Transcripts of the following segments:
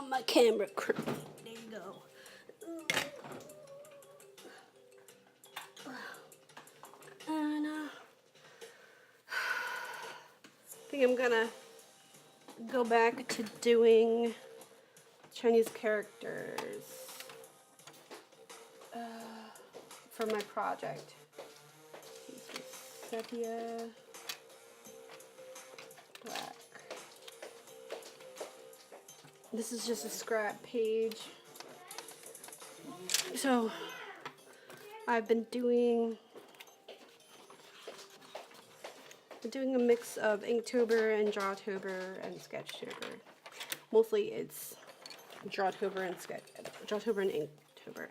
on my camera crew. There you go. And I think I'm gonna go back to doing Chinese characters for my project. Sepia black. This is just a scrap page. So I've been doing a mix of Inktober and Drawtober and Sketchtober. Mostly it's Drawtober and Inktober.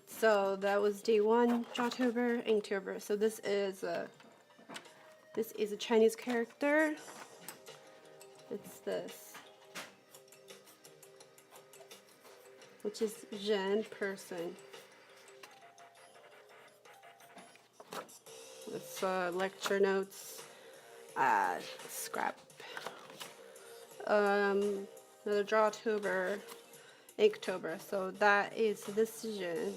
So that was day 1, Drawtober, Inktober. So this is a Chinese character. It's this, which is Zhen, person. It's lecture notes, scrap. Another Drawtober, Inktober. So that is this Zhen.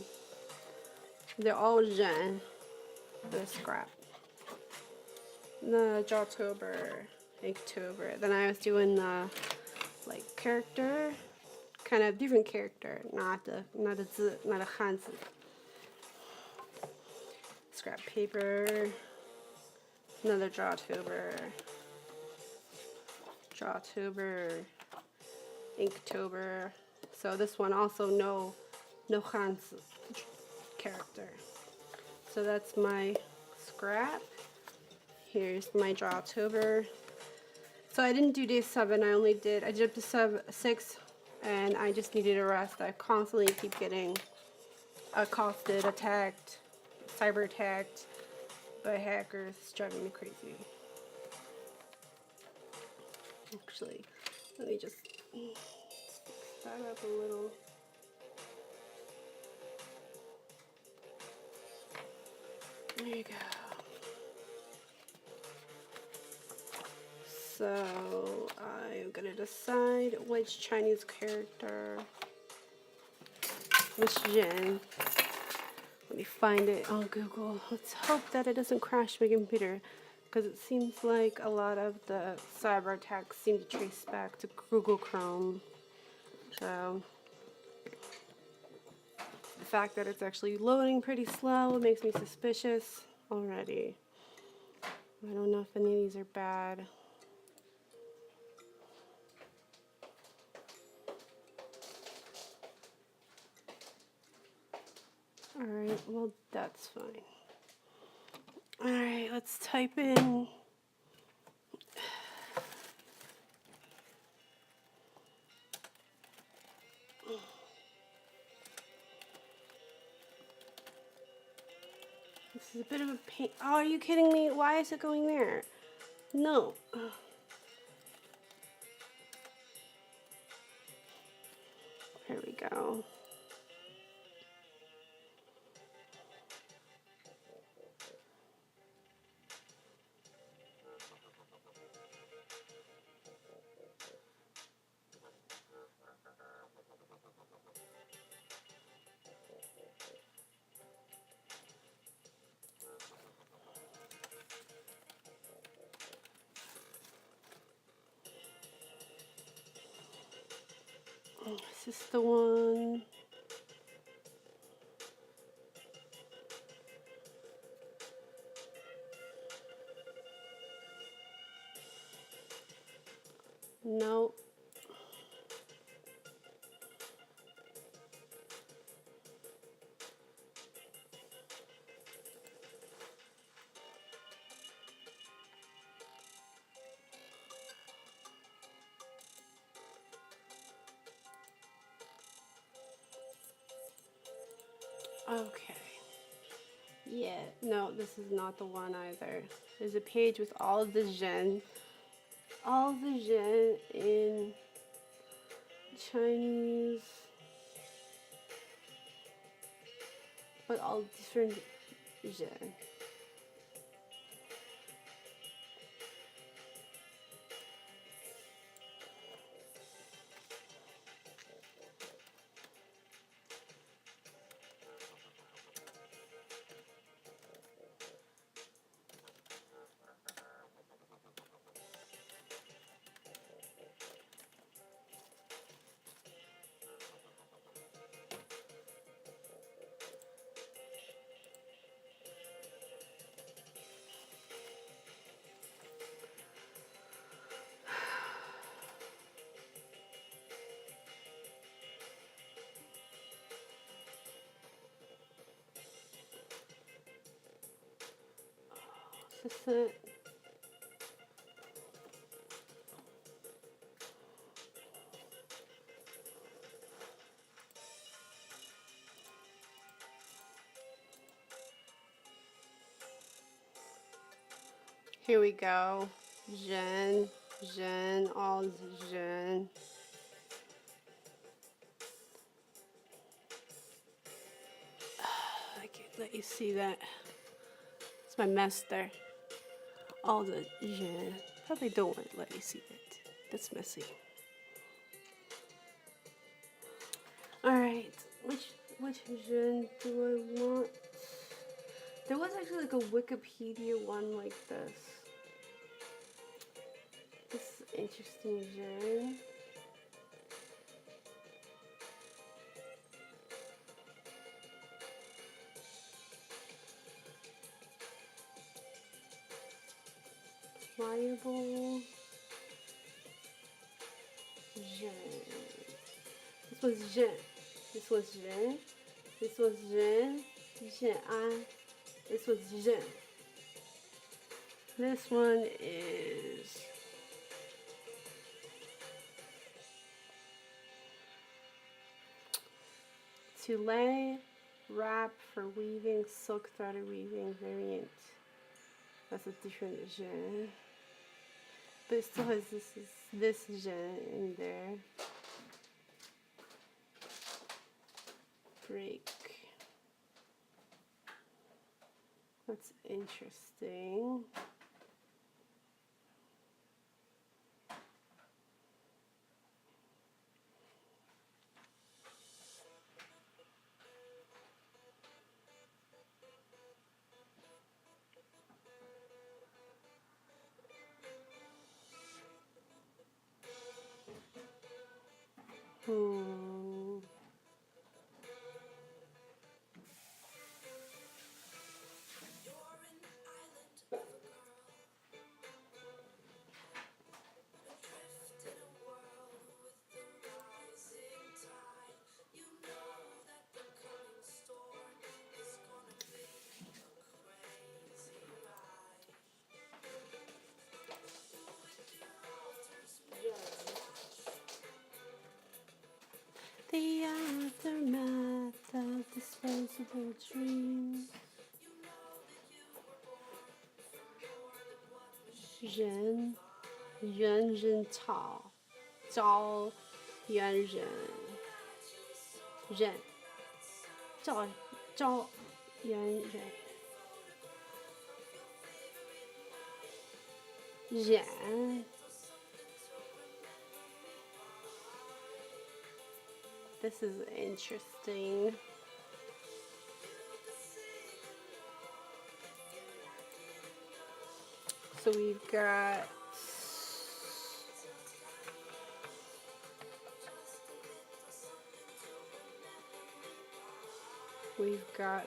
They're all Zhen. They're scrap. The Drawtober, Inktober. Then I was doing the like character, kind of different character, not a zi, not a hanzi. Scrap paper. Another Drawtober, Inktober. So this one also no hanzi character. So that's my scrap. Here's my Drawtober. So I didn't do day 7. I did up to 6, and I just needed a rest. I constantly keep getting accosted, attacked, cyber attacked by hackers. It's driving me crazy. Actually, let me just fix that up a little. There you go. So I'm gonna decide which Chinese character, which Zhen. Let me find it on Google. Let's hope that it doesn't crash my computer, because it seems like a lot of the cyber attacks seem to trace back to Google Chrome. So the fact that it's actually loading pretty slow makes me suspicious already. I don't know if any of these are bad. Alright, well that's fine. Alright, let's type in this is a bit of a pain. Oh, are you kidding me? Why is it going there? No. Here we go. Is this the one? No. Okay. Yeah, no, this is not the one either. There's a page with all of the Zhen in Chinese, but all different Zhen. This is it. Here we go. Jean, Jean, all Jean. I can't let you see that. It's my master. All the Jean. Probably don't want to let you see that. That's messy. Alright, which Jean do I want? There was actually like a Wikipedia one like this. This is interesting Jean. Pliable Jean. This was Jean. This was Jean. This was Jean. Jean. This was Jean. This one is to lay wrap for weaving, silk threaded weaving variant. That's a different Jean. But it still has this Jean in there. Break. That's interesting. The aftermath of disposable dreams. Ren, Yuan Ren Cao, Zhao Yuan Ren, Ren, Zhao Yuan Ren, Ren. This is interesting. So we've got,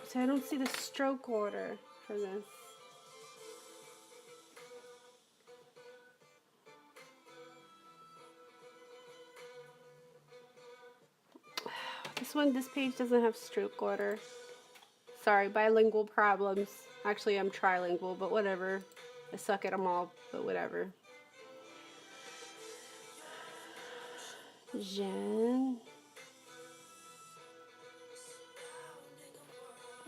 so I don't see the stroke order for this. This page doesn't have stroke order. Sorry, bilingual problems. Actually, I'm trilingual, but whatever. I suck at them all, but whatever. Jen.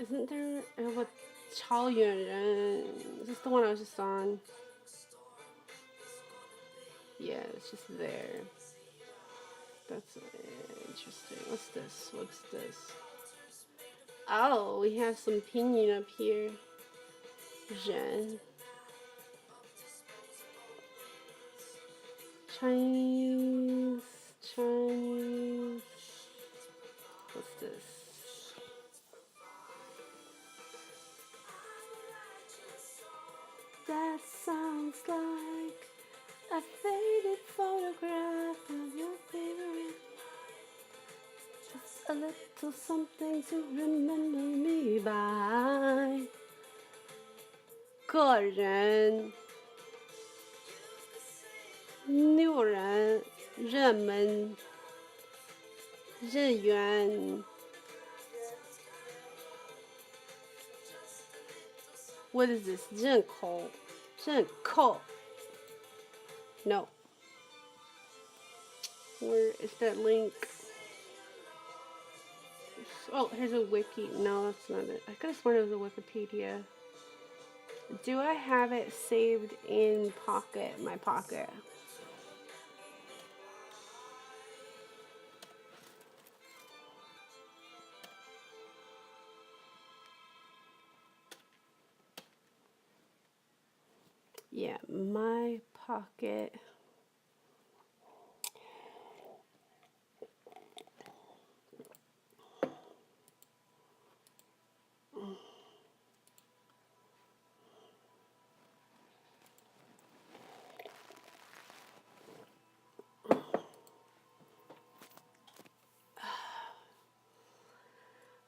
Isn't there what Chao Yuan Ren? Is this the one I was just on? Yeah, it's just there. That's interesting. What's this? What's this? Oh, we have some pinyin up here. Jen. Chinese. What's this? That sounds like a faded photograph of your favorite. Just a little something to remember me by. 个人、六人、热门、日元。What is this? 人口。真的扣. No. Where is that link? Oh, here's a wiki. No, that's not it. I could have sworn it was a Wikipedia. Do I have it saved in Pocket? My Pocket. Yeah, my Pocket.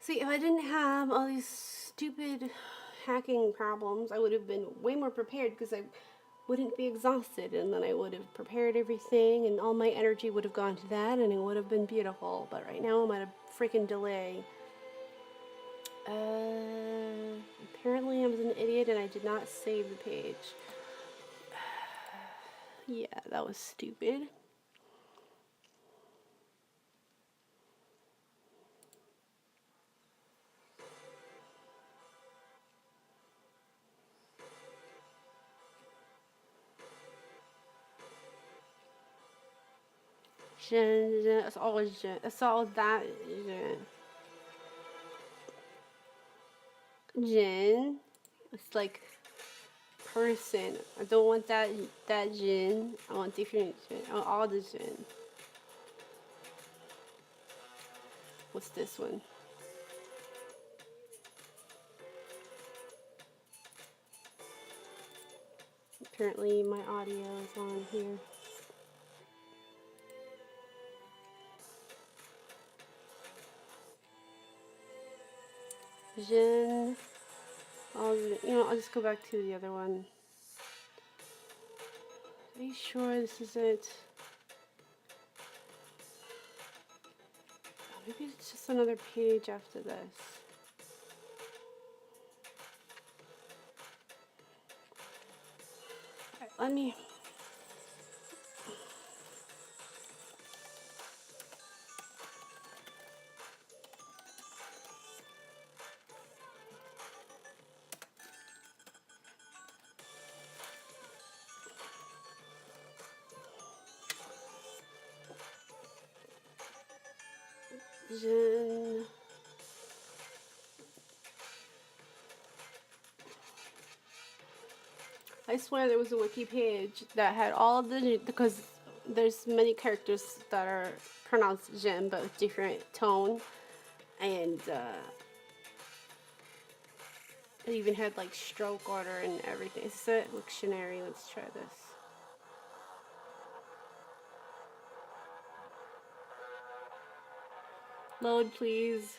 See, if I didn't have all these stupid hacking problems, I would have been way more prepared because I wouldn't be exhausted, and then I would have prepared everything and all my energy would have gone to that and it would have been beautiful. But right now I'm at a freaking delay. Apparently I was an idiot and I did not save the page. Yeah, that was stupid. It's always Jen. It's all that Jen. Jen. It's like person. I don't want that Jen. I want different Jen. I want all the Jen. What's this one? Apparently my audio is on here. Jen. I'll just go back to the other one. Are you sure this is it? Maybe it's just another page after this. Right, let me... Jen... I swear there was a wiki page that had all of the... Because there's many characters that are pronounced Jen, but with different tone. And it even had like stroke order and everything. It's a dictionary. Let's try this. Load, please.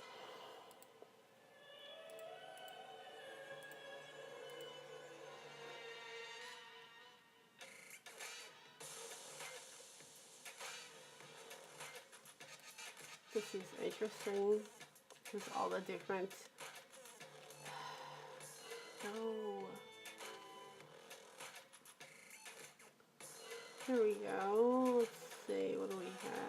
This is interesting. This is all the different... Oh. Here we go. Let's see. What do we have?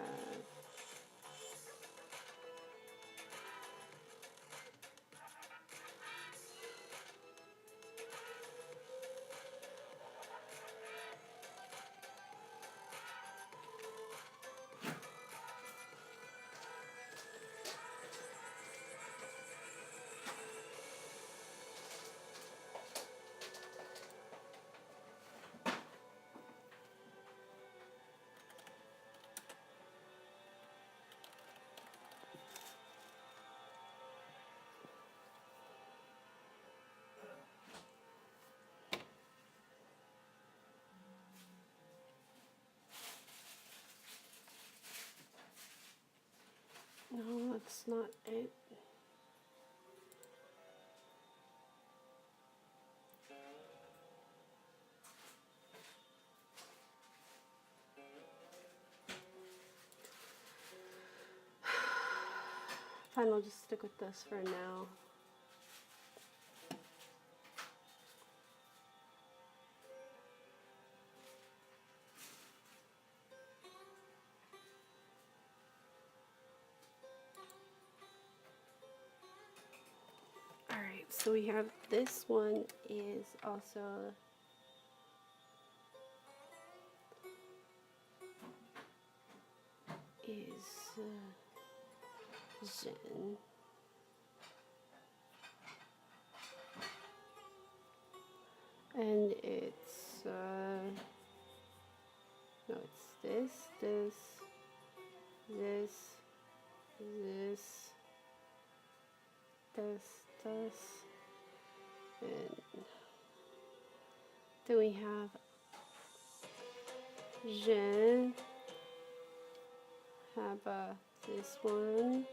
No, that's not it. Fine, I'll just stick with this for now. So we have this one is also Zen. And it's no, it's this, this, this, and then we have Jen. How about this one?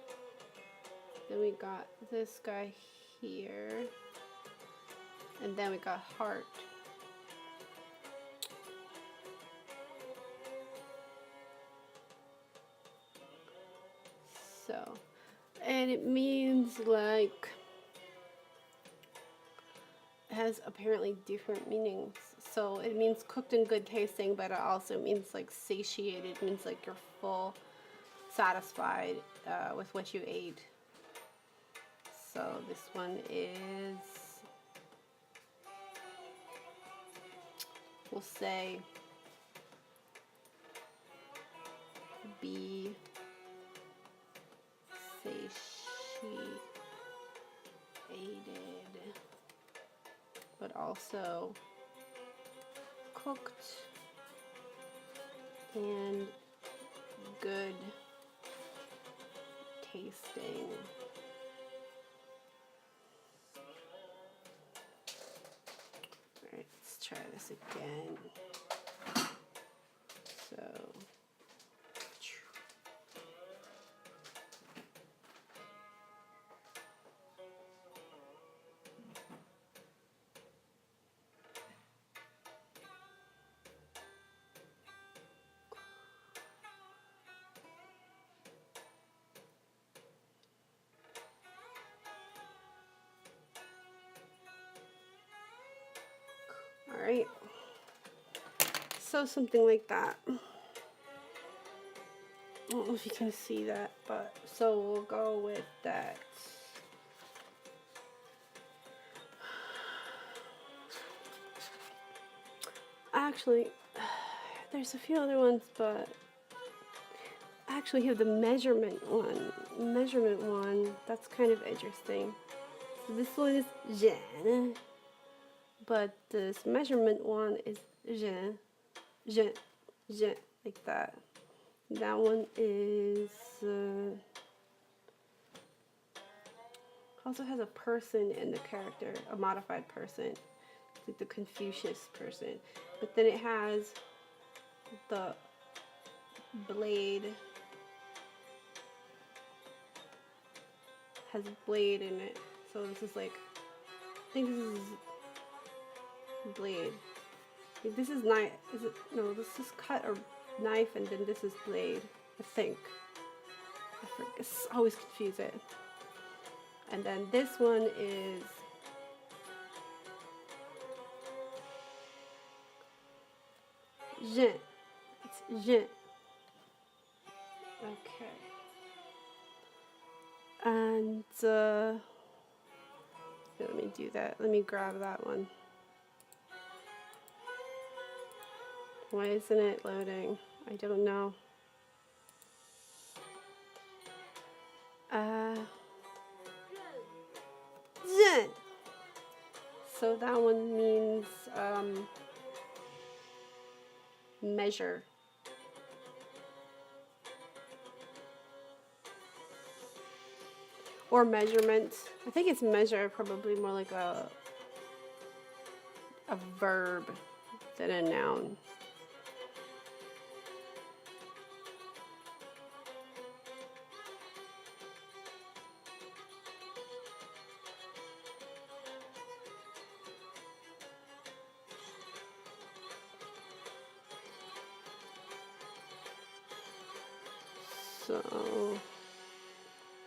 Then we got this guy here, and then we got heart. So, and it means like, it has apparently different meanings. So it means cooked and good tasting, but it also means like satiated. It means like you're full, satisfied with what you ate. So this one is, we'll say, be satiated, but also cooked and good tasting. Alright, let's try this again. So alright, so something like that. I don't know if you can see that, but so we'll go with that. Actually, there's a few other ones, but actually here the measurement one. That's kind of interesting. So this one is Jen, but this measurement one is Jen, like that. That one is also has a person in the character, a modified person, like the Confucius person. But then it has the blade, has a blade in it. So this is like, I think this is blade. This is knife. Is it? No, this is cut or knife, and then this is blade. I think. I always confuse it. And then this one is Jin. It's Jin. Okay. And let me do that. Let me grab that one. Why isn't it loading? I don't know. Jin. So that one means measure. Or measurement. I think it's measure, probably more like a verb than a noun. So,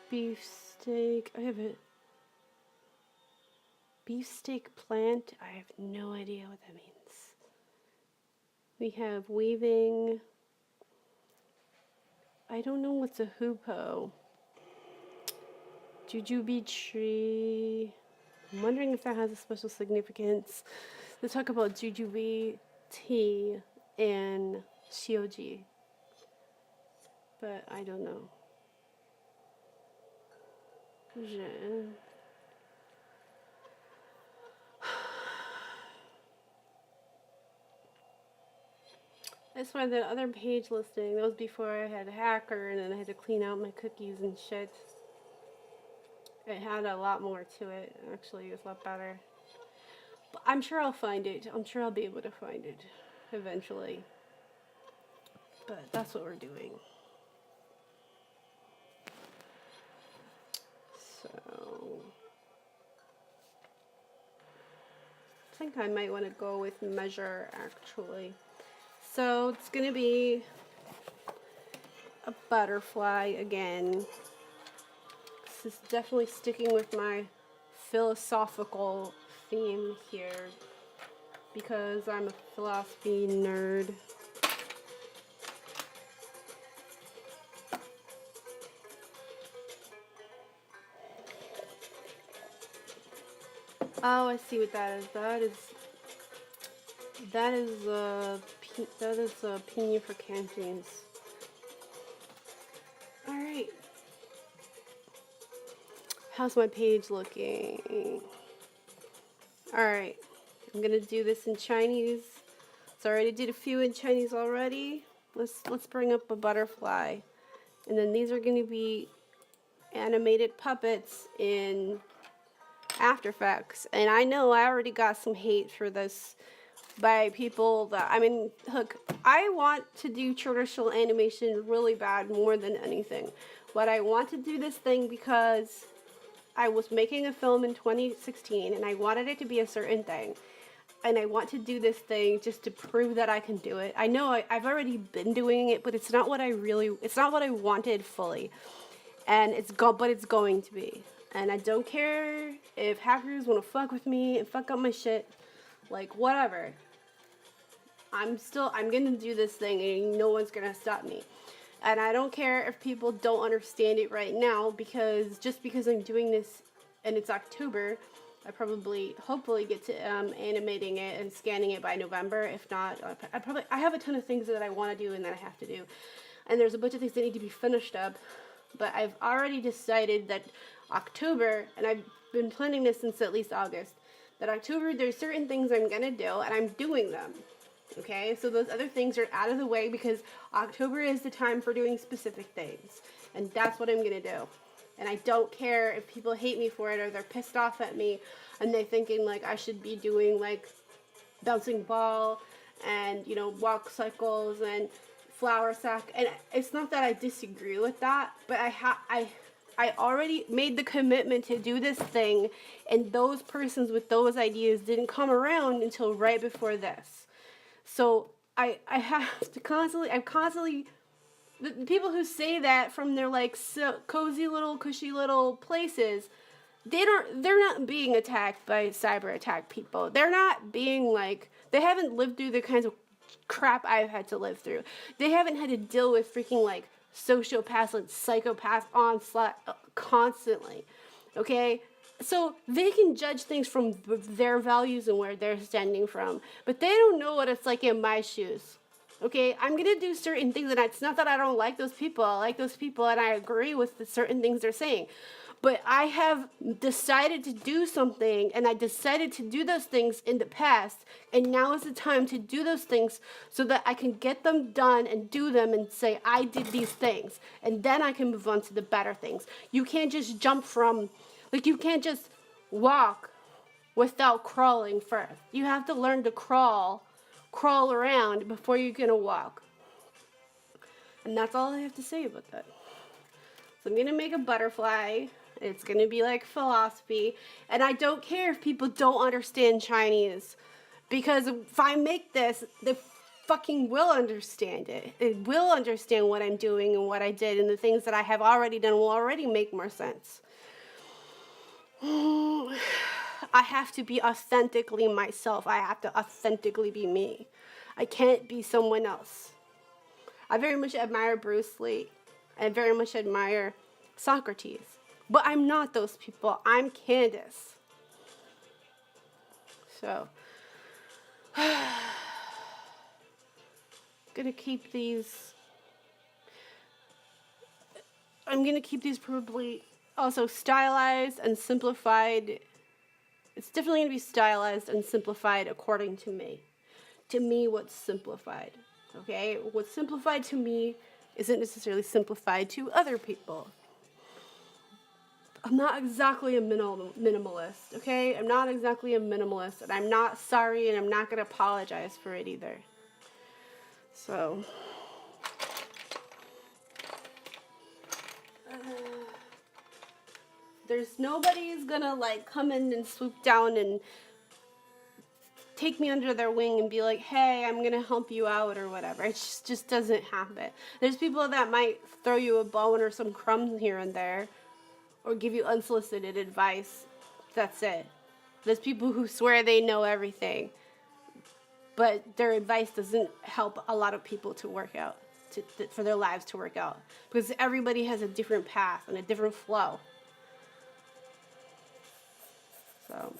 beefsteak, I have a beefsteak plant. I have no idea what that means. We have weaving. I don't know what's a hoopoe. Jujube tree. I'm wondering if that has a special significance. They talk about jujube tea and shioji, but I don't know. Jen. That's why the other page listing, that was before I had a hacker and then I had to clean out my cookies and shit. It had a lot more to it. Actually, it was a lot better. But I'm sure I'll find it. I'm sure I'll be able to find it eventually. But that's what we're doing. So I think I might want to go with measure actually. So it's going to be a butterfly again. This is definitely sticking with my philosophical theme here because I'm a philosophy nerd. Oh, I see what that is. That is a pinion for cantons. All right. How's my page looking? All right. I'm gonna do this in Chinese. So I already did a few in Chinese already. Let's bring up a butterfly, and then these are gonna be animated puppets in After Effects. And I know I already got some hate for this by people that, I mean, look, I want to do traditional animation really bad more than anything. But I want to do this thing because I was making a film in 2016 and I wanted it to be a certain thing. And I want to do this thing just to prove that I can do it. I know I've already been doing it, but it's not what it's not what I wanted fully. And but it's going to be. And I don't care if hackers want to fuck with me and fuck up my shit. Like, whatever. I'm gonna do this thing and no one's gonna stop me. And I don't care if people don't understand it right now, because just because I'm doing this and it's October, I hopefully get to animating it and scanning it by November. If not, I have a ton of things that I want to do and that I have to do. And there's a bunch of things that need to be finished up. But I've already decided that October, and I've been planning this since at least August, that October there's certain things I'm going to do and I'm doing them. Okay, so those other things are out of the way because October is the time for doing specific things. And that's what I'm going to do. And I don't care if people hate me for it or they're pissed off at me and they're thinking like I should be doing like bouncing ball and, you know, walk cycles and flour sack. And it's not that I disagree with that, but I already made the commitment to do this thing, and those persons with those ideas didn't come around until right before this. So I have to constantly, the people who say that from their like so cozy little cushy little places, they're not being attacked by cyber attack people. They're not being like, they haven't lived through the kinds of crap I've had to live through. They haven't had to deal with freaking like sociopaths and psychopaths onslaught constantly. Okay? So they can judge things from their values and where they're standing from, but they don't know what it's like in my shoes. Okay, I'm gonna do certain things, and it's not that I don't like those people. I like those people, and I agree with the certain things they're saying. But I have decided to do something, and I decided to do those things in the past, and now is the time to do those things so that I can get them done and do them and say, I did these things, and then I can move on to the better things. You can't just jump from, like, you can't just walk without crawling first. You have to learn to crawl around before you're gonna walk. And that's all I have to say about that. So I'm gonna make a butterfly. It's gonna be like philosophy, and I don't care if people don't understand Chinese, because if I make this, they fucking will understand it. It will understand what I'm doing and what I did, and the things that I have already done will already make more sense. I have to be authentically myself. I have to authentically be me. I can't be someone else. I very much admire Bruce Lee. I very much admire Socrates. But I'm not those people. I'm Candace. So, gonna keep these. I'm gonna keep these probably also stylized and simplified. It's definitely gonna be stylized and simplified according to me. To me, what's simplified, okay? What's simplified to me isn't necessarily simplified to other people. I'm not exactly a minimalist, okay? I'm not exactly a minimalist, and I'm not sorry, and I'm not gonna apologize for it either. So, there's nobody's gonna like come in and swoop down and take me under their wing and be like, hey, I'm gonna help you out or whatever. It just doesn't happen. There's people that might throw you a bone or some crumbs here and there, or give you unsolicited advice. That's it. There's people who swear they know everything, but their advice doesn't help a lot of people to work out, for their lives to work out, because everybody has a different path and a different flow. So,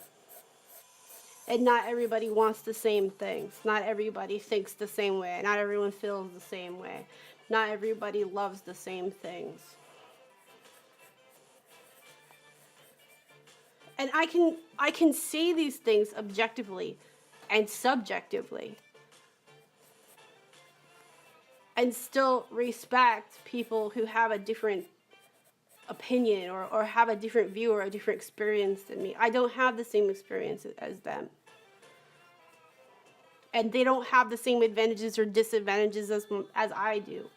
and not everybody wants the same things. Not everybody thinks the same way. Not everyone feels the same way. Not everybody loves the same things. And I can say these things objectively and subjectively and still respect people who have a different opinion or have a different view or a different experience than me. I don't have the same experience as them. And they don't have the same advantages or disadvantages as I do.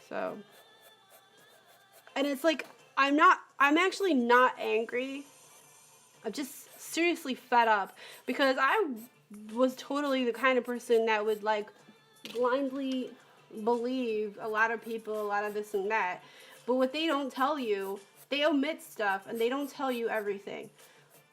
So, and it's like, I'm actually not angry. I'm just seriously fed up, because I was totally the kind of person that would like blindly believe a lot of people, a lot of this and that. But what they don't tell you, they omit stuff and they don't tell you everything.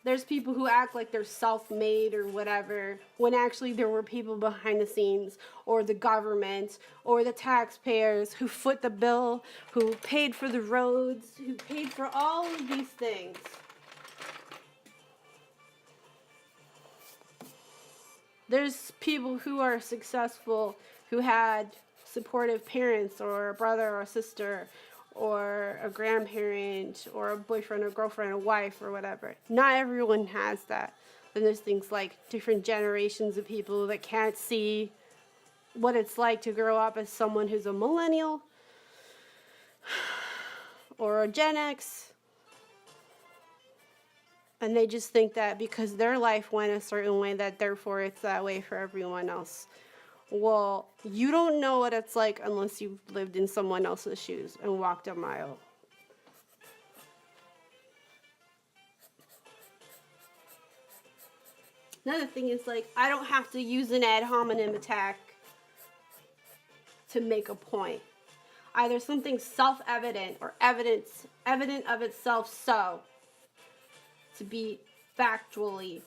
There's people who act like they're self-made or whatever, when actually there were people behind the scenes, or the government, or the taxpayers who foot the bill, who paid for the roads, who paid for all of these things. There's people who are successful, who had supportive parents, or a brother or a sister, or a grandparent, or a boyfriend or girlfriend, a wife, or whatever. Not everyone has that. Then there's things like different generations of people that can't see what it's like to grow up as someone who's a millennial or a Gen X. And they just think that because their life went a certain way, that therefore it's that way for everyone else. Well, you don't know what it's like unless you've lived in someone else's shoes and walked a mile. Another thing is, like, I don't have to use an ad hominem attack to make a point. Either something's self-evident or evident of itself so, to be factually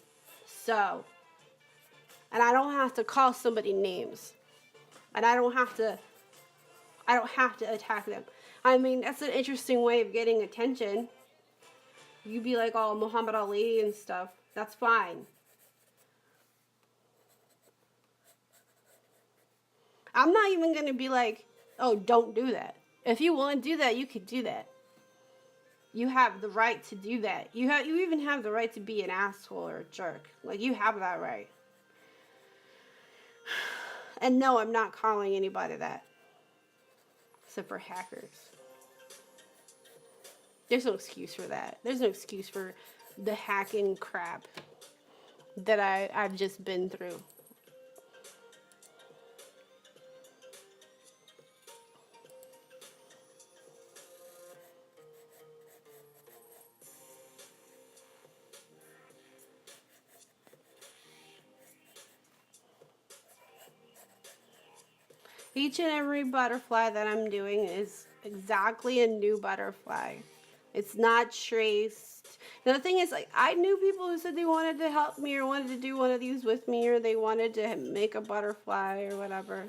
so. And I don't have to call somebody names. And I don't have to attack them. I mean, that's an interesting way of getting attention. You be like, oh, Muhammad Ali and stuff. That's fine. I'm not even going to be like, oh, don't do that. If you want to do that, you could do that. You have the right to do that. You even have the right to be an asshole or a jerk. Like, you have that right. And no, I'm not calling anybody that. Except for hackers. There's no excuse for that. There's no excuse for the hacking crap that I've just been through. Each and every butterfly that I'm doing is exactly a new butterfly. It's not traced. Now, the thing is, like, I knew people who said they wanted to help me or wanted to do one of these with me, or they wanted to make a butterfly or whatever.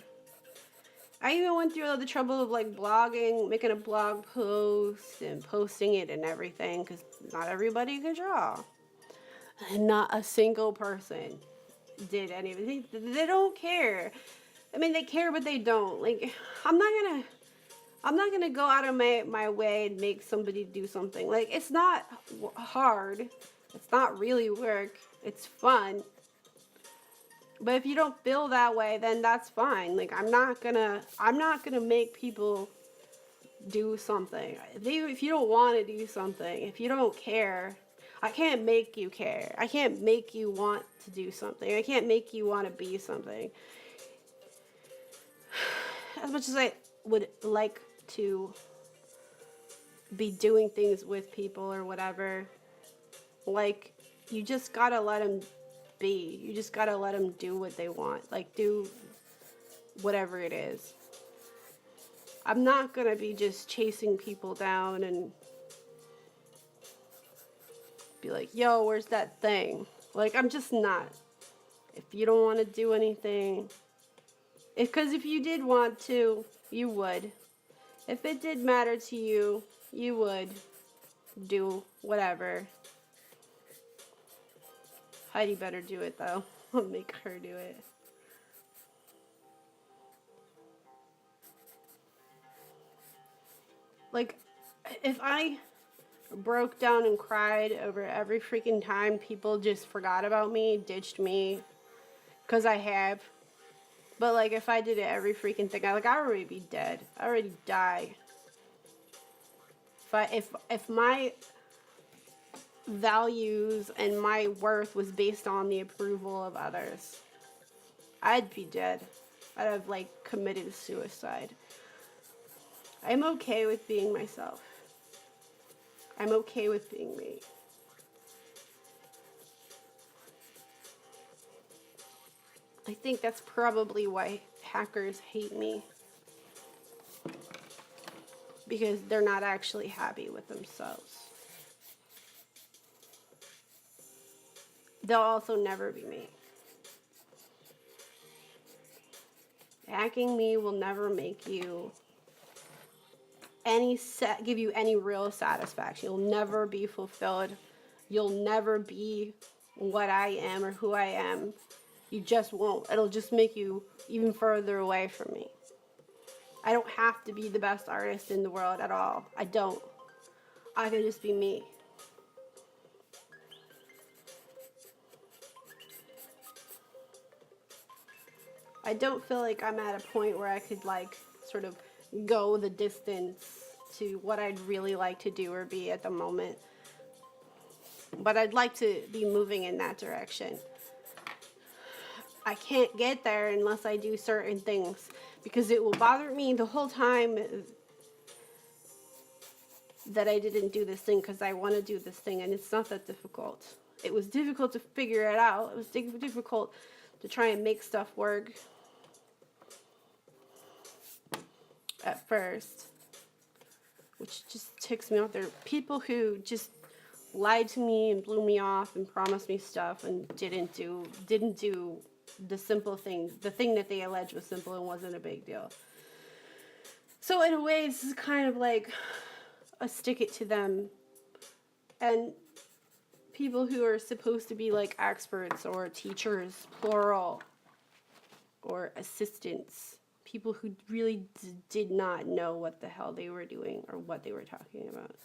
I even went through all the trouble of like blogging, making a blog post and posting it and everything, because not everybody could draw. And not a single person did anything. They don't care. I mean, they care, but they don't. Like, I'm not gonna go out of my way and make somebody do something. Like, it's not hard. It's not really work. It's fun. But if you don't feel that way, then that's fine. Like, I'm not gonna make people do something. If you don't want to do something, if you don't care, I can't make you care. I can't make you want to do something. I can't make you want to be something. As much as I would like to be doing things with people or whatever, like, you just gotta let them be. You just gotta let them do what they want. Like, do whatever it is. I'm not gonna be just chasing people down and be like, yo, where's that thing? Like, I'm just not. If you don't want to do anything, because if you did want to, you would. If it did matter to you, you would do whatever. Heidi better do it, though. I'll make her do it. Like, if I broke down and cried over every freaking time people just forgot about me, ditched me, because I have. But, like, if I did it every freaking thing, I'd already be dead. I already die. If my values and my worth was based on the approval of others, I'd be dead. I'd have, like, committed suicide. I'm okay with being myself. I'm okay with being me. I think that's probably why hackers hate me. Because they're not actually happy with themselves. They'll also never be me. Hacking me will never make you give you any real satisfaction. You'll never be fulfilled. You'll never be what I am or who I am. You just won't. It'll just make you even further away from me. I don't have to be the best artist in the world at all. I don't. I can just be me. I don't feel like I'm at a point where I could, like, sort of go the distance to what I'd really like to do or be at the moment. But I'd like to be moving in that direction. I can't get there unless I do certain things, because it will bother me the whole time that I didn't do this thing because I want to do this thing, and it's not that difficult. It was difficult to figure it out. It was difficult to try and make stuff work at first, which just ticks me off. There are people who just lied to me and blew me off and promised me stuff and didn't do the simple thing. The thing that they alleged was simple and wasn't a big deal. So in a way, this is kind of like a stick it to them. And people who are supposed to be like experts or teachers, plural, or assistants, people who really did not know what the hell they were doing or what they were talking about,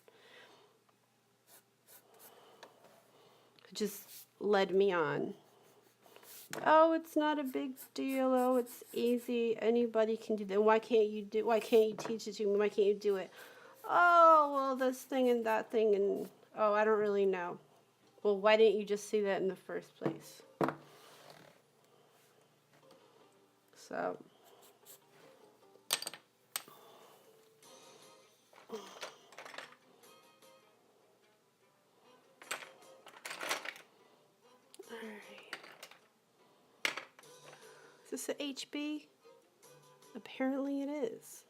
just led me on. Oh, it's not a big deal. Oh, it's easy. Anybody can do that. Why can't you teach it to me? Why can't you do it? Oh, well, this thing and that thing, and oh, I don't really know. Well, why didn't you just see that in the first place? So, is this a HB? Apparently it is.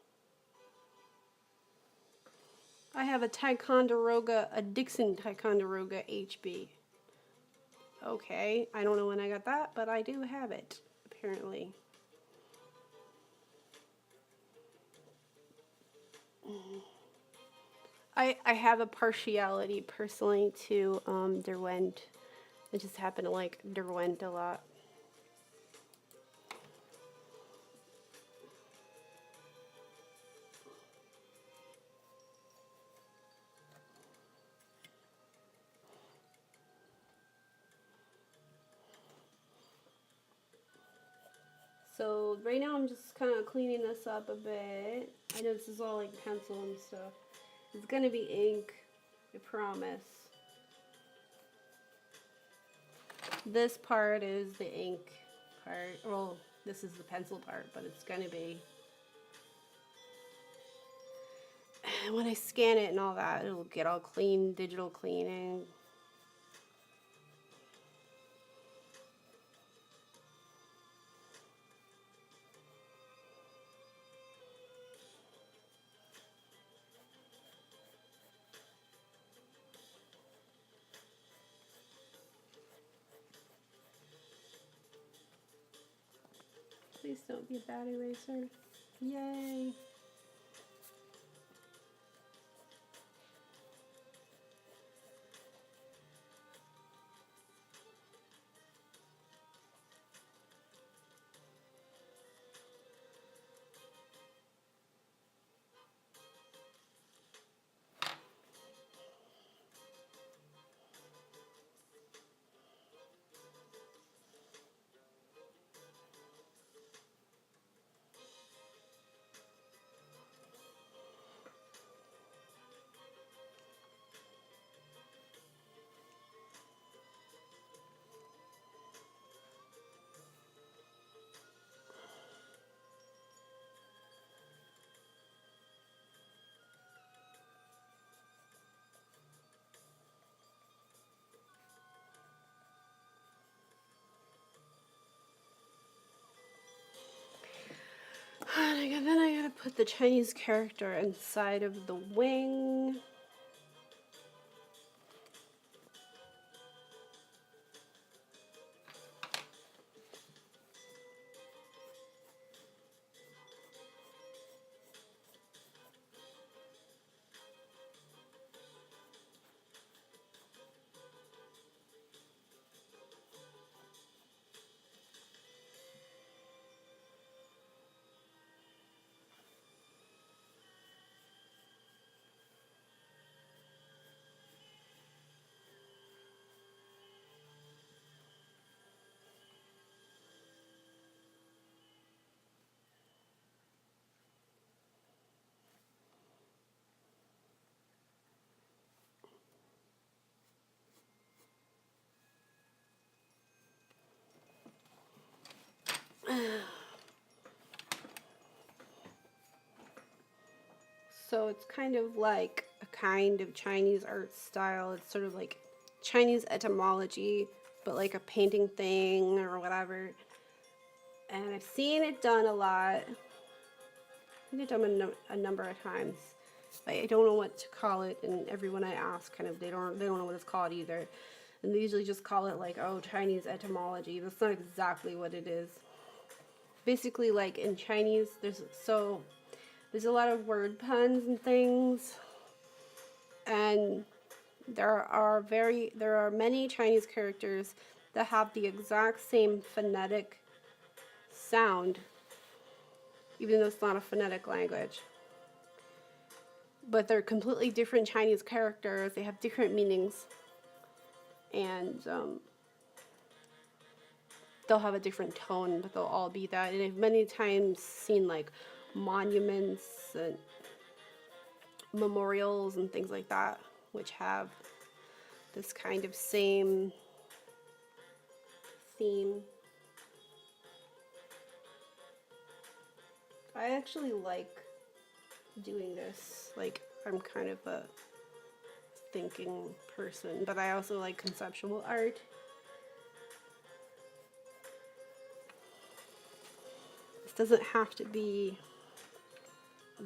I have a Dixon Ticonderoga HB. Okay, I don't know when I got that, but I do have it, apparently. I have a partiality personally to Derwent. I just happen to like Derwent a lot. So right now I'm just kind of cleaning this up a bit. I know this is all like pencil and stuff. It's gonna be ink, I promise. This part is the ink part. Well, this is the pencil part, but it's gonna be. And when I scan it and all that, it'll get all clean, digital cleaning. Please don't be a bad eraser. Yay! And then I gotta put the Chinese character inside of the wing. So it's kind of like a kind of Chinese art style. It's sort of like Chinese etymology, but like a painting thing or whatever. And I've seen it done a lot. I've seen it done a number of times. I don't know what to call it, and everyone I ask kind of they don't know what it's called either. And they usually just call it like, oh, Chinese etymology. That's not exactly what it is. Basically, like in Chinese, there's a lot of word puns and things, and there are many Chinese characters that have the exact same phonetic sound, even though it's not a phonetic language. But they're completely different Chinese characters. They have different meanings, and they'll have a different tone, but they'll all be that. And I've many times seen like monuments and memorials and things like that, which have this kind of same theme. I actually like doing this. Like, I'm kind of a thinking person, but I also like conceptual art. This doesn't have to be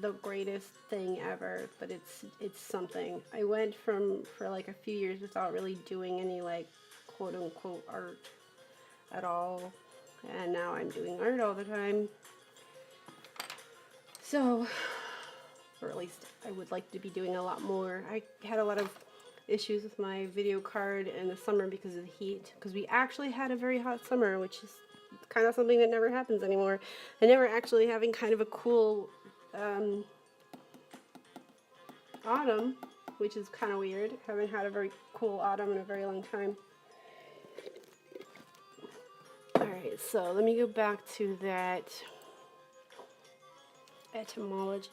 the greatest thing ever, but it's something. I went for like a few years without really doing any like quote unquote art at all, and now I'm doing art all the time. So or at least I would like to be doing a lot more. I had a lot of issues with my video card in the summer because of the heat, because we actually had a very hot summer, which is kind of something that never happens anymore. And now we're actually having kind of a cool autumn, which is kind of weird. Haven't had a very cool autumn in a very long time. Alright, so let me go back to that etymology.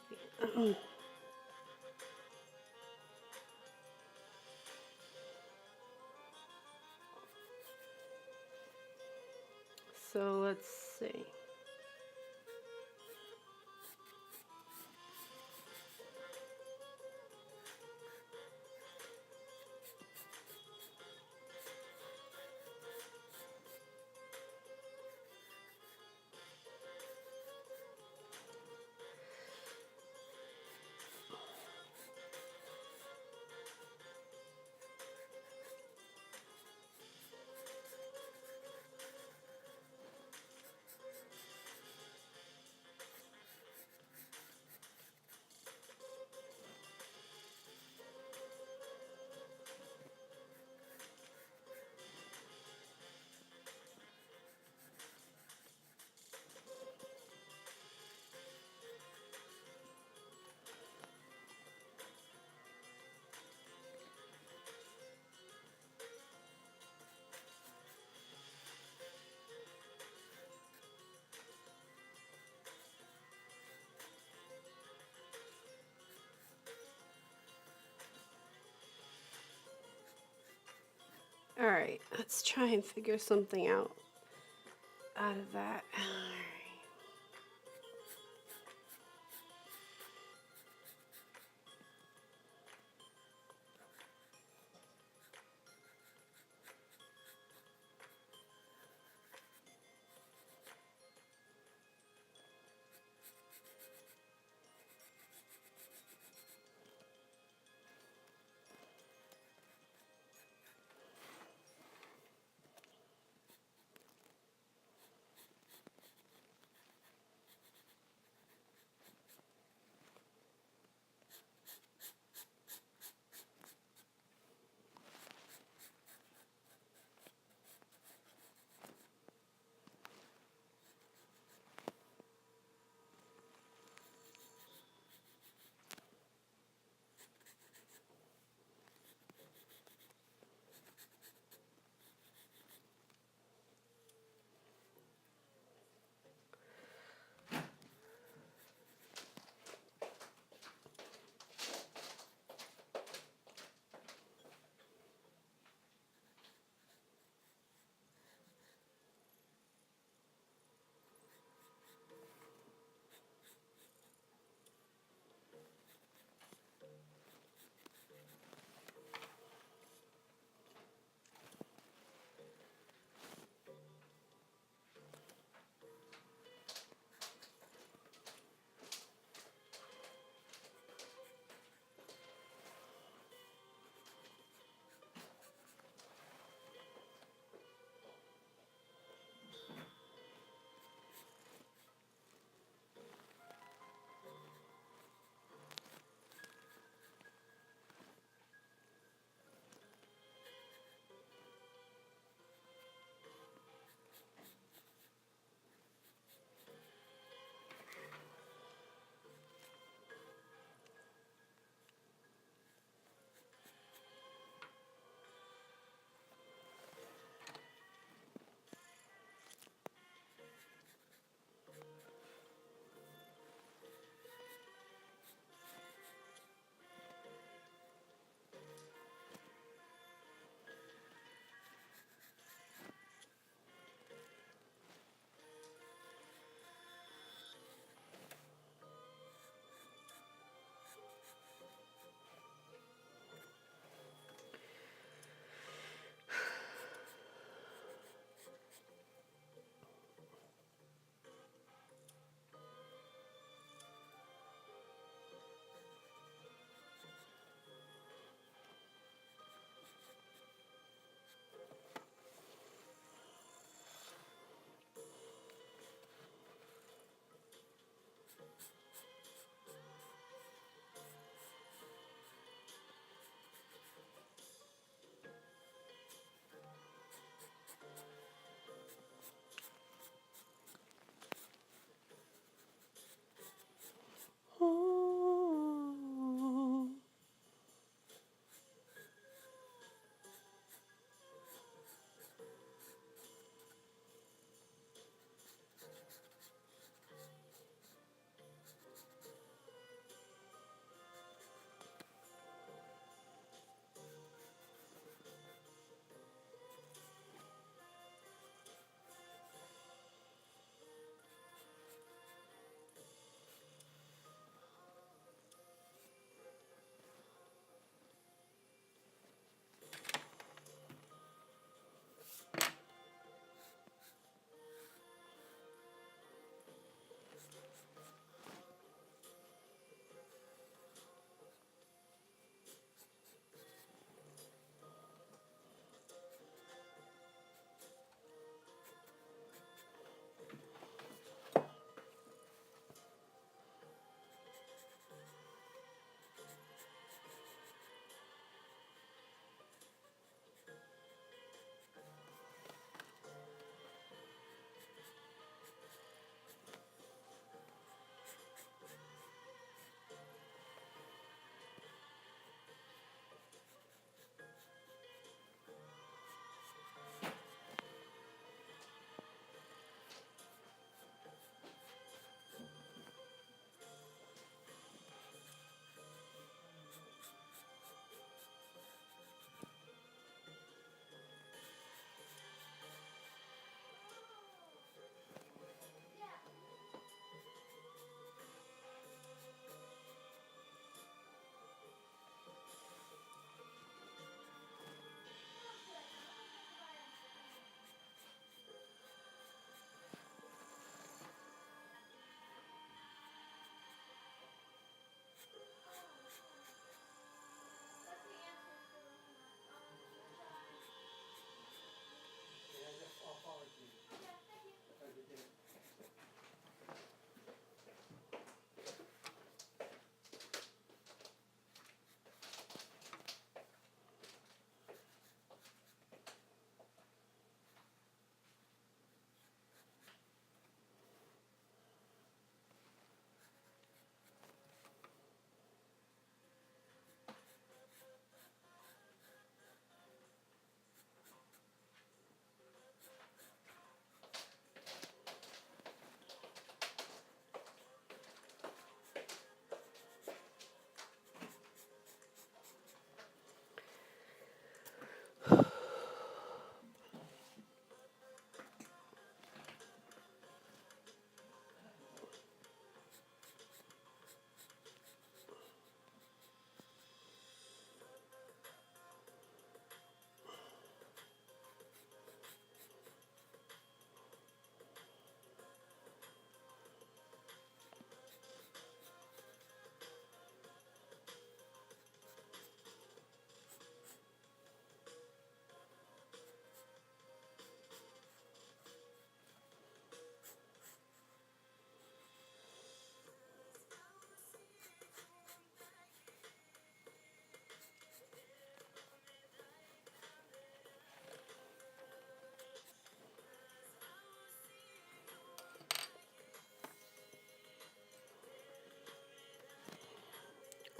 So let's see. Alright, let's try and figure something out of that.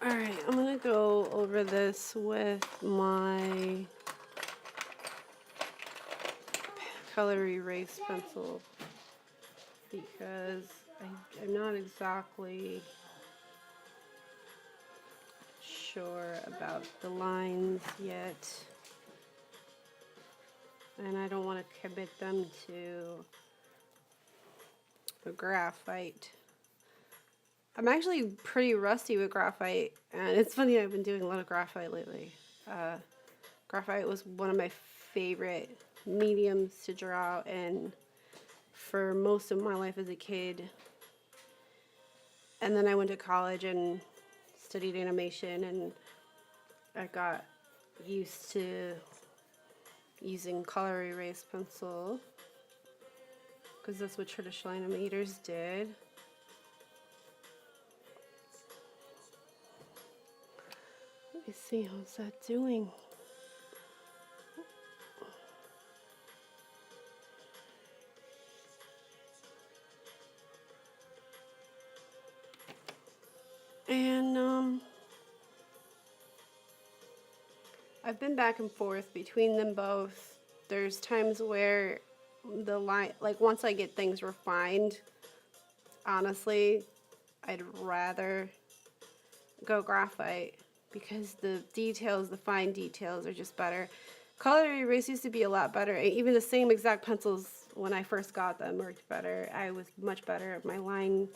Alright, I'm gonna go over this with my color erase pencil because I'm not exactly sure about the lines yet, and I don't want to commit them to a graphite. I'm actually pretty rusty with graphite, and it's funny, I've been doing a lot of graphite lately. Graphite was one of my favorite mediums to draw in for most of my life as a kid. And then I went to college and studied animation, and I got used to using color erase pencil because that's what traditional animators did. Let me see, how's that doing? And I've been back and forth between them both. There's times where the line, like once I get things refined, honestly, I'd rather go graphite because the details, the fine details are just better. Color erase used to be a lot better. Even the same exact pencils when I first got them worked better. I was much better at my line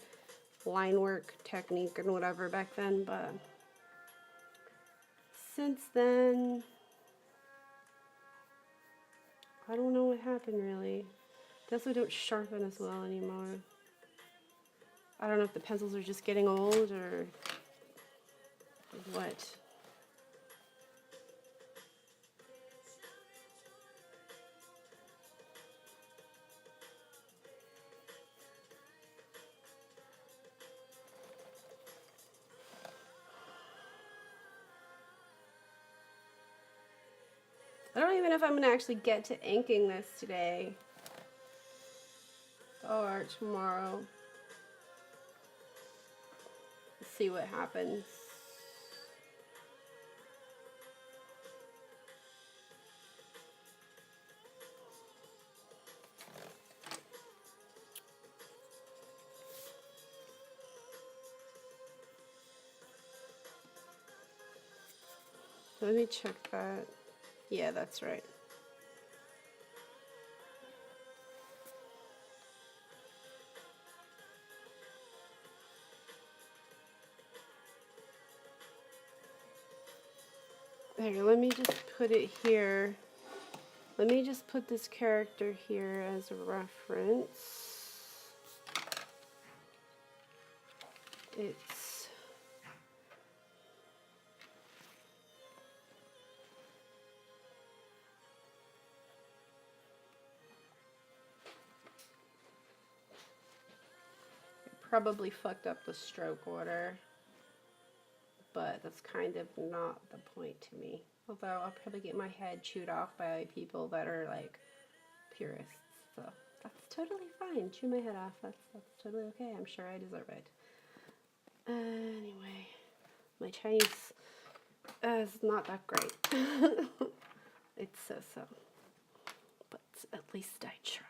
work technique and whatever back then, but since then, I don't know what happened really. They also don't sharpen as well anymore. I don't know if the pencils are just getting old or what. I don't even know if I'm going to actually get to inking this today or tomorrow. Let's see what happens. Let me check that. Yeah, that's right. There, let me just put it here. Let me just put this character here as a reference. It's probably fucked up the stroke order, but that's kind of not the point to me. Although I'll probably get my head chewed off by people that are like purists, so that's totally fine. Chew my head off. That's totally okay. I'm sure I deserve it. Anyway, my Chinese is not that great. It's so, but at least I try.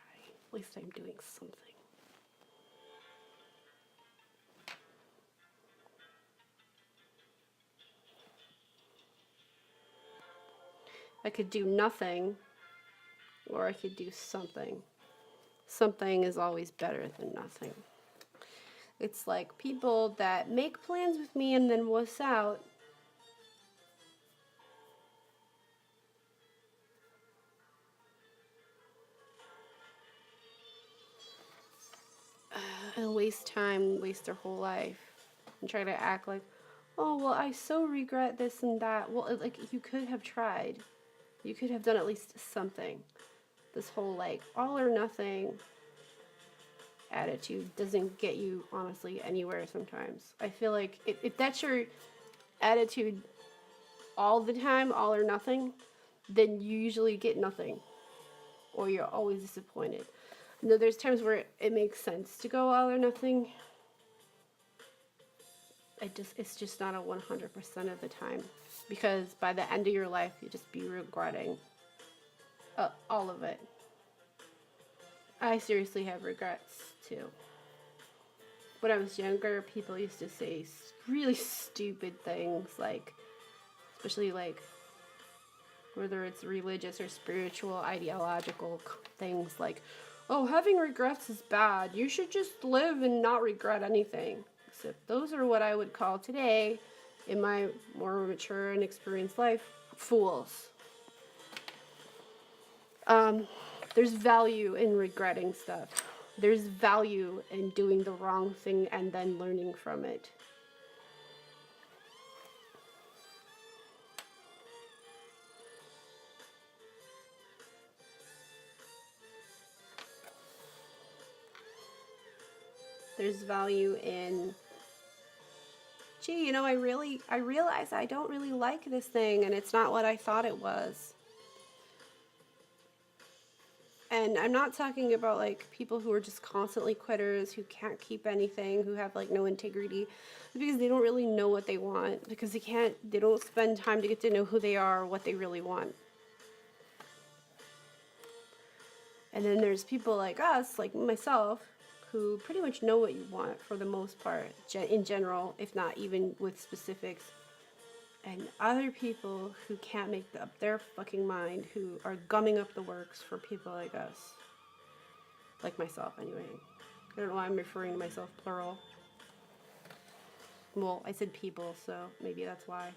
At least I'm doing something. I could do nothing, or I could do something. Something is always better than nothing. It's like people that make plans with me and then wuss out. And waste time, waste their whole life, and try to act like, oh, well, I so regret this and that. Well, like, you could have tried. You could have done at least something. This whole, like, all or nothing attitude doesn't get you, honestly, anywhere sometimes. I feel like if that's your attitude all the time, all or nothing, then you usually get nothing. Or you're always disappointed. No, there's times where it makes sense to go all or nothing. it's just not a 100% of the time, because by the end of your life you just be regretting all of it. I seriously have regrets too. When I was younger, people used to say really stupid things, like, especially like whether it's religious or spiritual, ideological things like, oh, having regrets is bad. You should just live and not regret anything. Except those are what I would call today, in my more mature and experienced life, fools. There's value in regretting stuff. There's value in doing the wrong thing and then learning from it. There's value in, gee, you know, I realize I don't really like this thing and it's not what I thought it was. And I'm not talking about like people who are just constantly quitters, who can't keep anything, who have like no integrity, because they don't really know what they want, because they don't spend time to get to know who they are, what they really want. And then there's people like us, like myself, who pretty much know what you want for the most part, in general, if not even with specifics. And other people who can't make up their fucking mind, who are gumming up the works for people like us. Like myself, anyway. I don't know why I'm referring to myself plural. Well, I said people, so maybe that's why.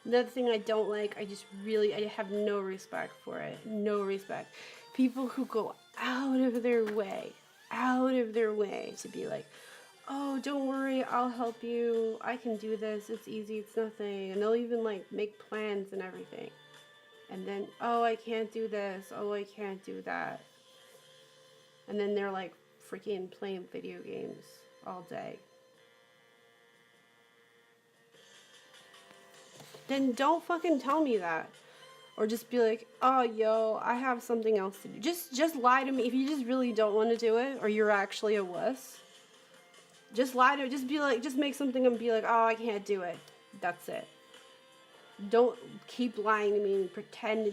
Another thing I don't like, I have no respect for it. No respect. People who go out of their way to be like, oh, don't worry, I'll help you. I can do this. It's easy. It's nothing. And they'll even like make plans and everything. And then, oh, I can't do this. Oh, I can't do that. And then they're like freaking playing video games all day. Then don't fucking tell me that. Or just be like, oh, yo, I have something else to do. Just lie to me. If you just really don't want to do it, or you're actually a wuss, just lie to me. Just be like, just make something and be like, oh, I can't do it. That's it. Don't keep lying to me and pretend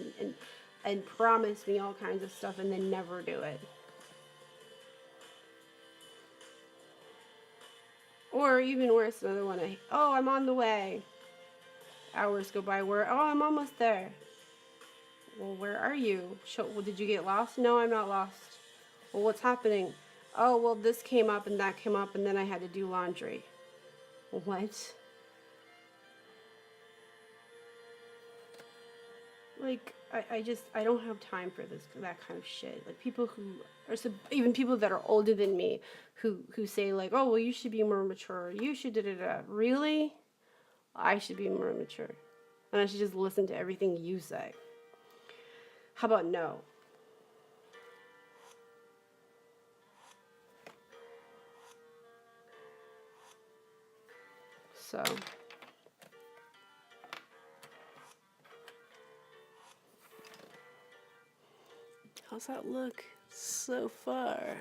and promise me all kinds of stuff and then never do it. Or even worse, another one, oh, I'm on the way. Hours go by where, oh, I'm almost there. Well, where are you? Well, did you get lost? No, I'm not lost. Well, what's happening? Oh, well, this came up and that came up and then I had to do laundry. What? Like, I don't have time for that kind of shit. Like, people who are, even people that are older than me, who say like, oh, well, you should be more mature. You should da-da-da. Really? I should be more mature. And I should just listen to everything you say. How about no? So, how's that look so far?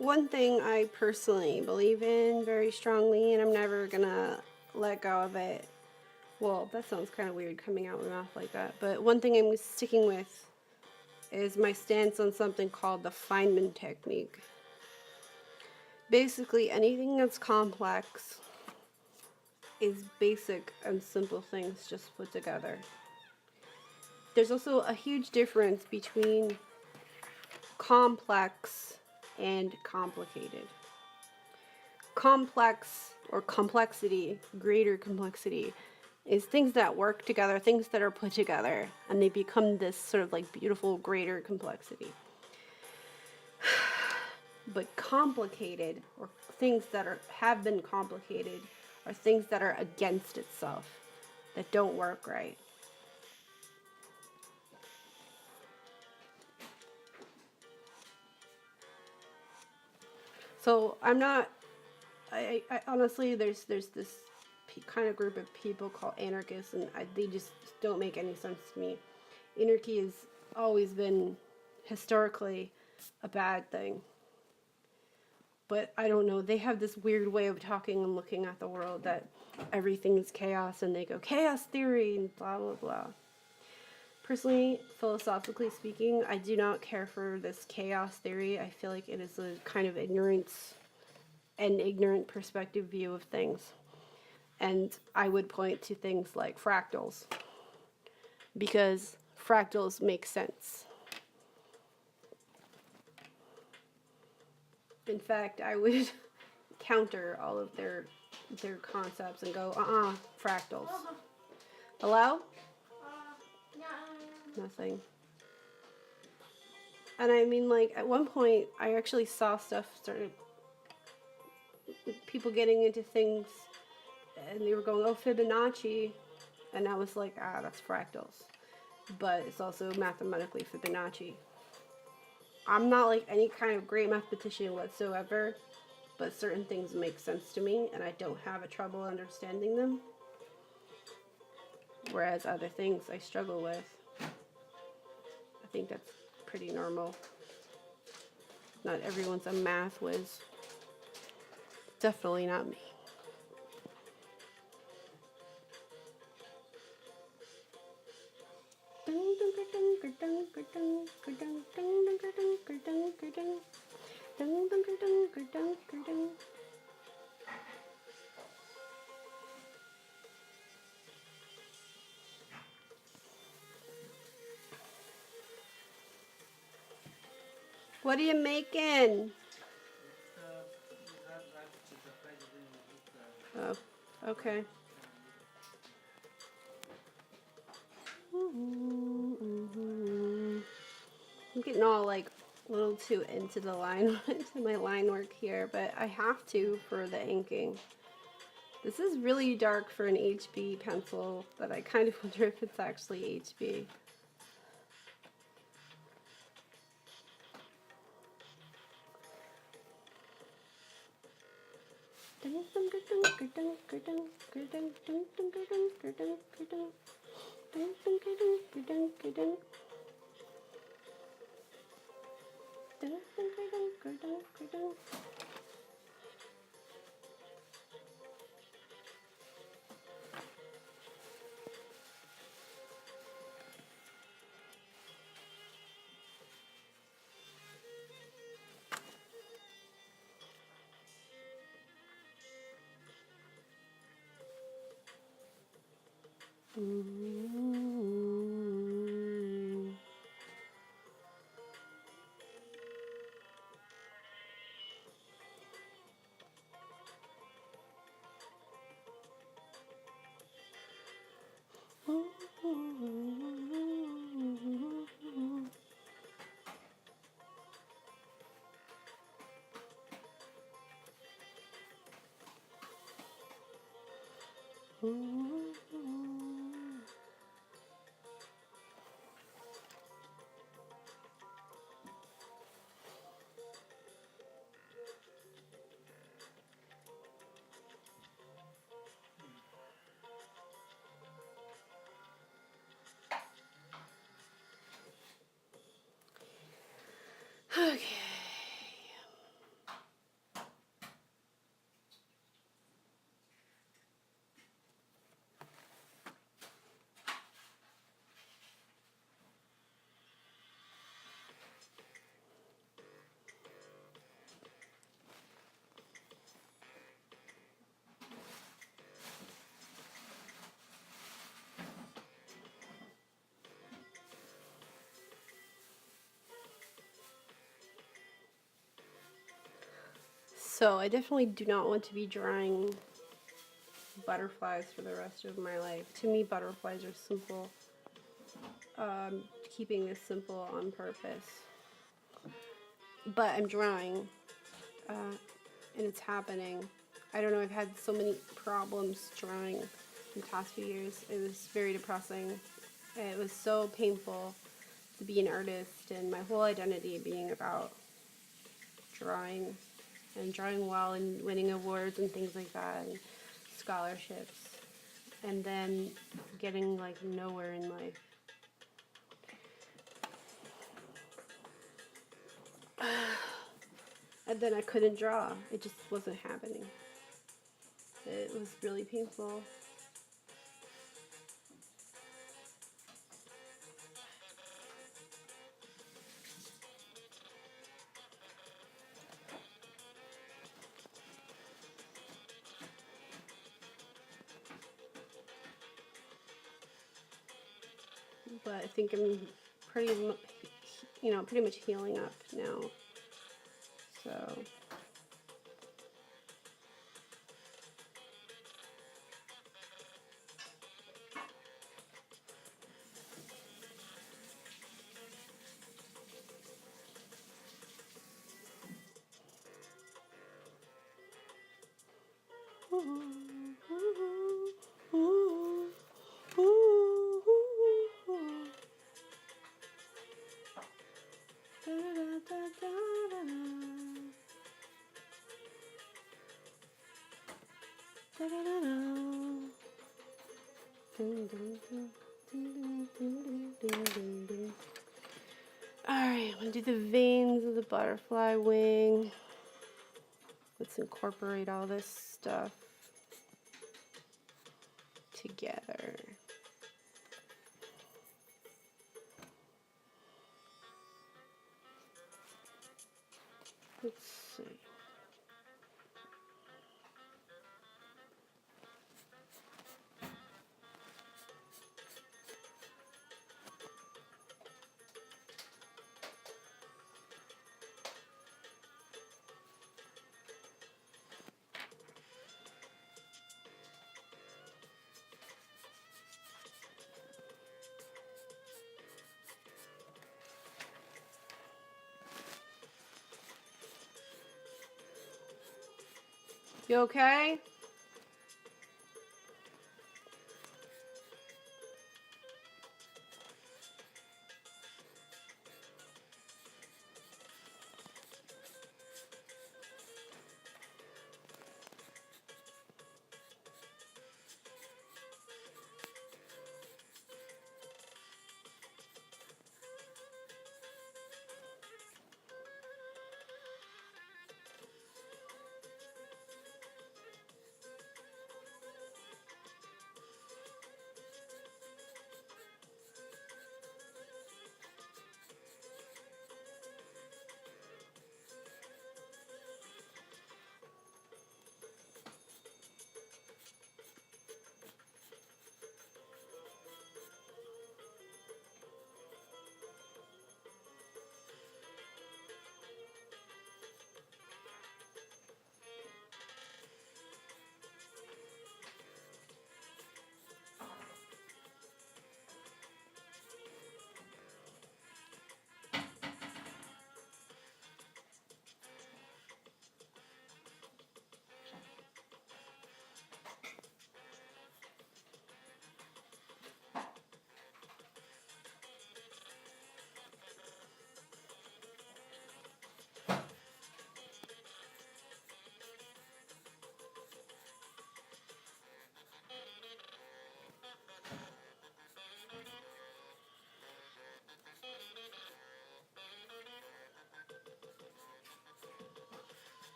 one thing I personally believe in very strongly, and I'm never gonna let go of it. Well, that sounds kind of weird coming out of my mouth like that, but one thing I'm sticking with is my stance on something called the Feynman technique. Basically, anything that's complex is basic and simple things just put together. There's also a huge difference between complex and complicated. Complex or complexity, greater complexity, is things that work together, things that are put together, and they become this sort of like beautiful, greater complexity. But complicated, or things that have been complicated, are things that are against itself, that don't work right. So I'm not. I honestly, there's this kind of group of people called anarchists, and they just don't make any sense to me. Anarchy has always been historically a bad thing. But I don't know, they have this weird way of talking and looking at the world that everything is chaos, and they go chaos theory and blah blah blah. Personally, philosophically speaking, I do not care for this chaos theory. I feel like it is a kind of ignorant perspective view of things. And I would point to things like fractals, because fractals make sense. In fact, I would counter all of their concepts and go, fractals. Hello? Nothing. And I mean, like, at one point, I actually saw stuff started, people getting into things, and they were going, oh, Fibonacci, and I was like, that's fractals. But it's also mathematically Fibonacci. I'm not like any kind of great mathematician whatsoever, but certain things make sense to me, and I don't have a trouble understanding them. Whereas other things I struggle with. I think that's pretty normal. Not everyone's a math whiz. Definitely not me. What are you making? Oh, okay. I'm getting all like a little too into the line, into my line work here, but I have to for the inking. This is really dark for an HB pencil, but I kind of wonder if it's actually HB. Okay. So I definitely do not want to be drawing butterflies for the rest of my life. To me, butterflies are simple. Keeping this simple on purpose. But I'm drawing, and it's happening. I don't know, I've had so many problems drawing in the past few years. It was very depressing. It was so painful to be an artist and my whole identity being about drawing and drawing well and winning awards and things like that and scholarships, and then getting like nowhere in life. And then I couldn't draw. It just wasn't happening. It was really painful. But I think I'm pretty much healing up now. So alright, I'm going to do the veins of the butterfly wing. Let's incorporate all this stuff together. Let's see. You okay?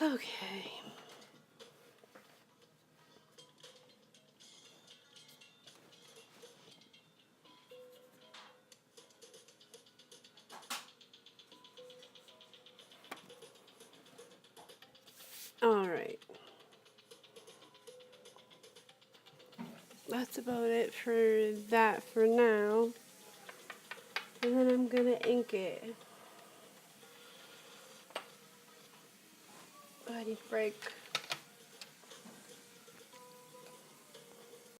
Okay. All right. That's about it for that for now. And then I'm gonna ink it. Body break.